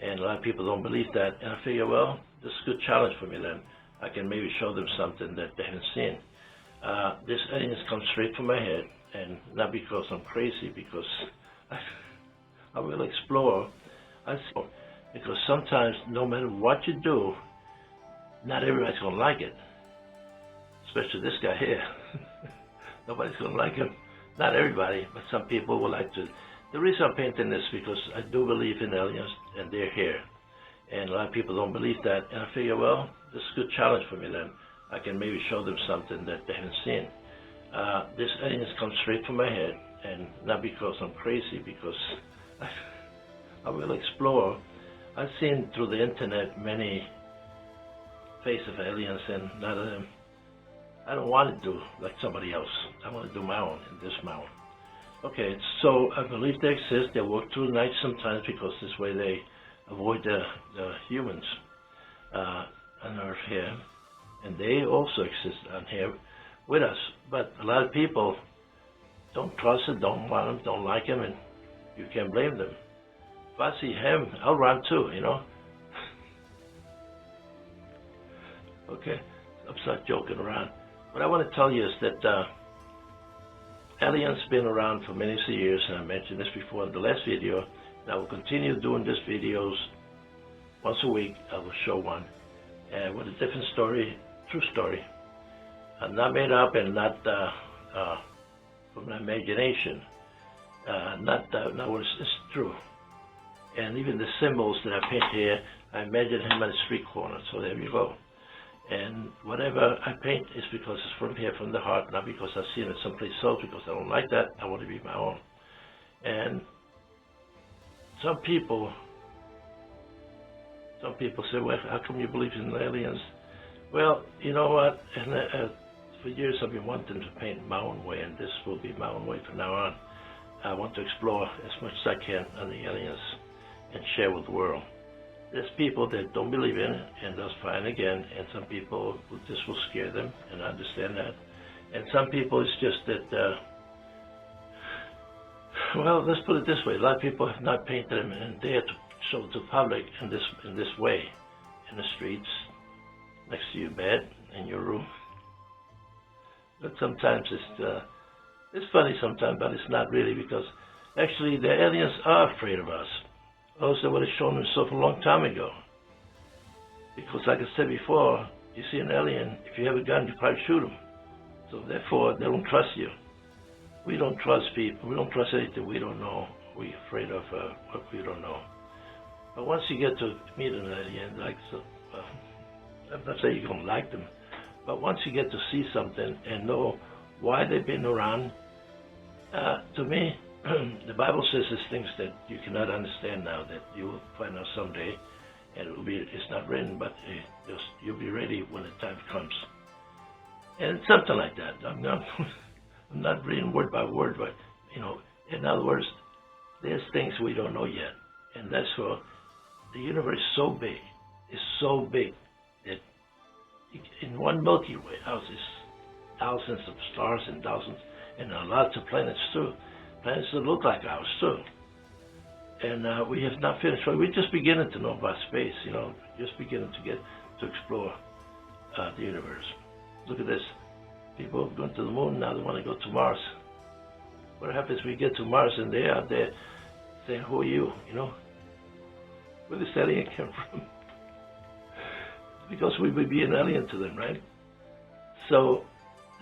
And a lot of people don't believe that. And I figure, well, this is a good challenge for me then. I can maybe show them something that they haven't seen. This aliens come straight from my head, and not because I'm crazy, because I will explore. Because sometimes, no matter what you do, not everybody's going to like it. Especially this guy here. Nobody's going to like him. Not everybody, but some people will like to. The reason I'm painting this is because I do believe in aliens, and they're here. And a lot of people don't believe that. And I figure, well, this is a good challenge for me then. I can maybe show them something that they haven't seen. This aliens come straight from my head, and not because I'm crazy, because I will explore. I've seen through the internet many faces of aliens, and none of them. I don't want to do like somebody else. I want to do my own in this mountain. Okay, so I believe they exist. They work through the night sometimes because this way they avoid the humans on Earth here. And they also exist on here with us. But a lot of people don't trust it, don't want them, don't like him, and you can't blame them. If I see him, I'll run too, you know. Okay, I'm not joking around. What I want to tell you is that aliens been around for many years, and I mentioned this before in the last video, and I will continue doing these videos once a week. I will show one, and with a different story, true story, not made up and not from my imagination, not what is true. And even the symbols that I paint here, I imagine him on the street corner, so there you go. And whatever I paint is because it's from here, from the heart, not because I've seen it someplace else, because I don't like that. I want to be my own. And some people say, well, how come you believe in aliens? Well, you know what? And, for years I've been wanting to paint my own way, and this will be my own way from now on. I want to explore as much as I can on the aliens and share with the world. There's people that don't believe in it, and that's fine again, and some people, this will scare them, and I understand that. And some people, it's just that, well, let's put it this way, a lot of people have not painted them and dare to show to the public in this way, in the streets, next to your bed, in your room. But sometimes it's funny sometimes, but it's not really, because actually the aliens are afraid of us. Else they would have shown themselves a long time ago. Because like I said before, you see an alien, if you have a gun, you probably shoot them. So therefore, they don't trust you. We don't trust people. We don't trust anything we don't know. We're afraid of what we don't know. But once you get to meet an alien, like, I'm not saying you're going to like them, but once you get to see something and know why they've been around, to me, the Bible says there's things that you cannot understand now that you will find out someday, and it's not written, but you'll be ready when the time comes. And it's something like that. I'm not reading word by word, but, you know, in other words, there's things we don't know yet. And that's for the universe is so big. It's so big that in one Milky Way, there's thousands of stars and thousands, and lots of planets too. Planets that look like ours too. And we have not finished. We're just beginning to know about space, you know, just beginning to explore the universe. Look at this. People have gone to the moon, now they want to go to Mars. What happens when we get to Mars and they're out there saying, who are you, you know? Where does alien come from? Because we would be an alien to them, right? So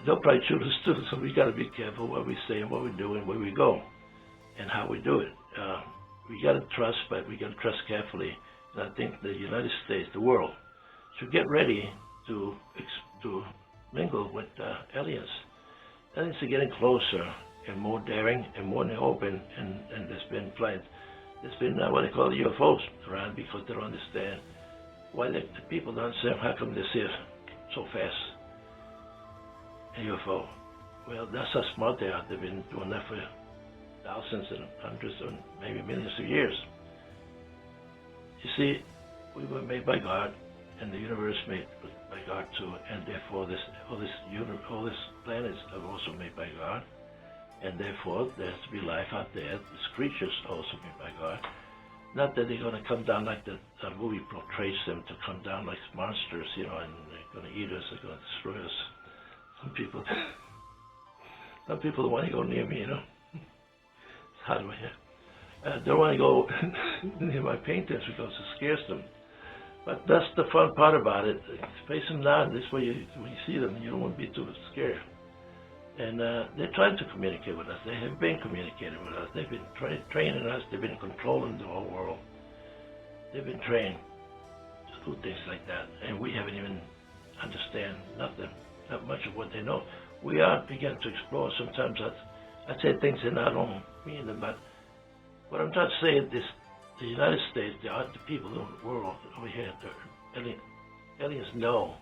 they'll probably shoot us too, so we got to be careful what we say and what we do and where we go and how we do it. We got to trust, but we got to trust carefully. And I think the United States, the world, should get ready to mingle with aliens. Aliens are getting closer and more daring and more open, and there's been flights. There's been what they call UFOs around because they don't understand why the people don't understand how come they see it so fast. A UFO. Well, that's how smart they are. They've been doing that for thousands and hundreds and maybe millions of years. You see, we were made by God, and the universe made by God too, and therefore all these planets are also made by God, and therefore there has to be life out there. These creatures are also made by God. Not that they're going to come down like the movie portrays them to come down like monsters, you know, and they're going to eat us, they're going to destroy us. Some people don't want to go near me, you know. It's hard over here. Don't want to go near my paintings because it scares them. But that's the fun part about it. Face them down. This way, when you see them, you don't want to be too scared. And they're trying to communicate with us. They have been communicating with us. They've been training us. They've been controlling the whole world. They've been trained to do things like that. And we haven't even understand nothing, not much of what they know. We are beginning to explore. Sometimes I say things that I don't mean them, but what I'm trying to say is this: the United States, the people in the world over here, the aliens know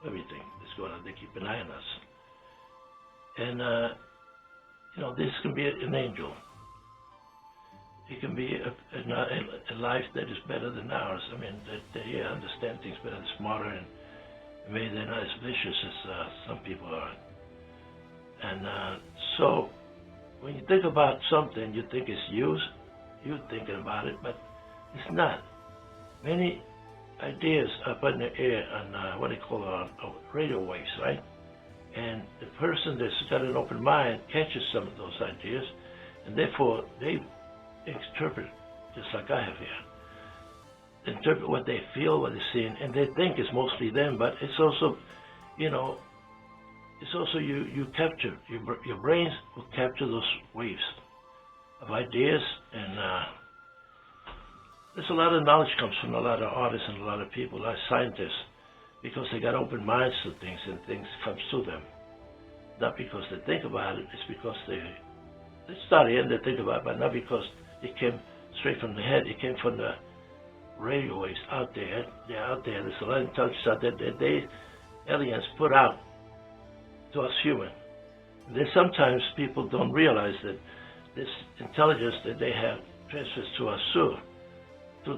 everything that's going on. They keep an eye on us. And, you know, this can be an angel. It can be a life that is better than ours. I mean, they understand things better, smarter, and maybe they're not as vicious as some people are. And so, when you think about something, you think it's you're thinking about it, but it's not. Many ideas are up in the air on what they call radio waves, right? And the person that's got an open mind catches some of those ideas, and therefore they interpret, just like I have here. They interpret what they feel, what they're seeing, and they think it's mostly them, but it's also, you know, it's also you capture, your brains will capture those waves of ideas, and there's a lot of knowledge comes from a lot of artists and a lot of people, a lot of scientists, because they got open minds to things and things comes to them. Not because they think about it, it's because they study and they think about it, but not because it came straight from the head. It came from the radio waves out there. They're out there. There's a lot of intelligence out there that aliens put out to us humans. There's sometimes people don't realize that this intelligence that they have transfers to us through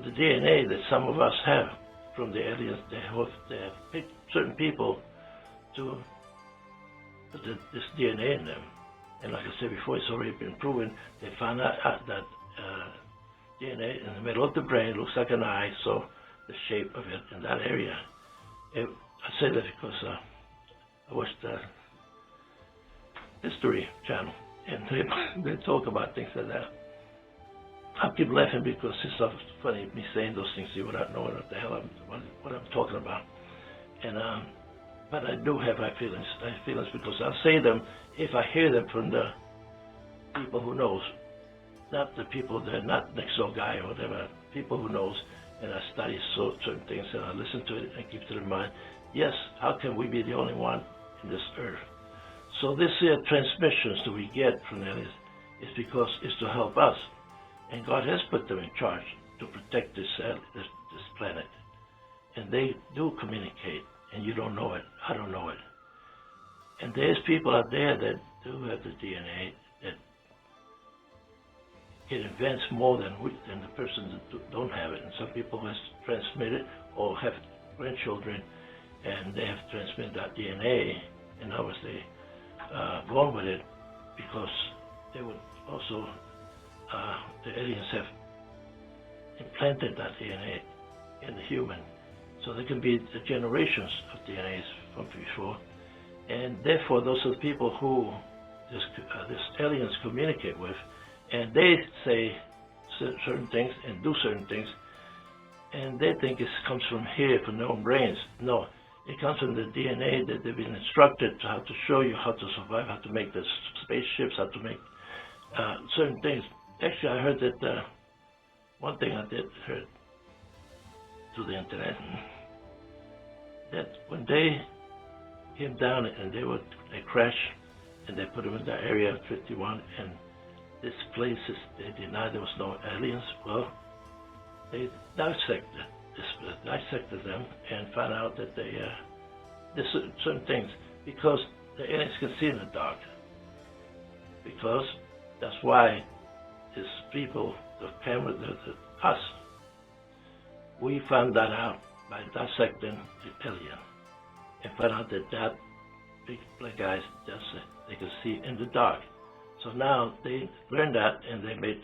the DNA that some of us have from the aliens. They have picked certain people to put this DNA in them. And like I said before, it's already been proven. They found out that DNA in the middle of the brain looks like an eye, so the shape of it in that area. I say that because I watched the History Channel, and they talk about things like that. I keep laughing because it's so funny me saying those things to you without knowing what the hell what I'm talking about. And but I do have my feelings. I have feelings because I'll say them if I hear them from the people who knows, not the people that are not next door guy or whatever. People who knows, and I study certain things and I listen to it and keep it in mind. Yes, how can we be the only one in this earth? So this transmissions that we get from them is because it's to help us. And God has put them in charge to protect this planet. And they do communicate, and you don't know it. I don't know it. And there's people out there that do have the DNA that can advance more than the person that don't have it. And some people have transmitted or have grandchildren, and they have transmitted that DNA, and obviously born with it because they would also. The aliens have implanted that DNA in the human. So there can be the generations of DNAs from before. And therefore, those are the people who these aliens communicate with. And they say certain things and do certain things. And they think it comes from here, from their own brains. No, it comes from the DNA that they've been instructed to how to show you how to survive, how to make the spaceships, how to make certain things. Actually, I heard that one thing I did heard through the internet, that when they came down and they crashed and they put them in that area 51, and this place they denied there was no aliens. Well, they dissected them and found out that there's certain things because the aliens can see in the dark. Because that's why. These people, the camera, us, we found that out by dissecting the alien and found out that big black guys, they can see in the dark. So now they learned that and they made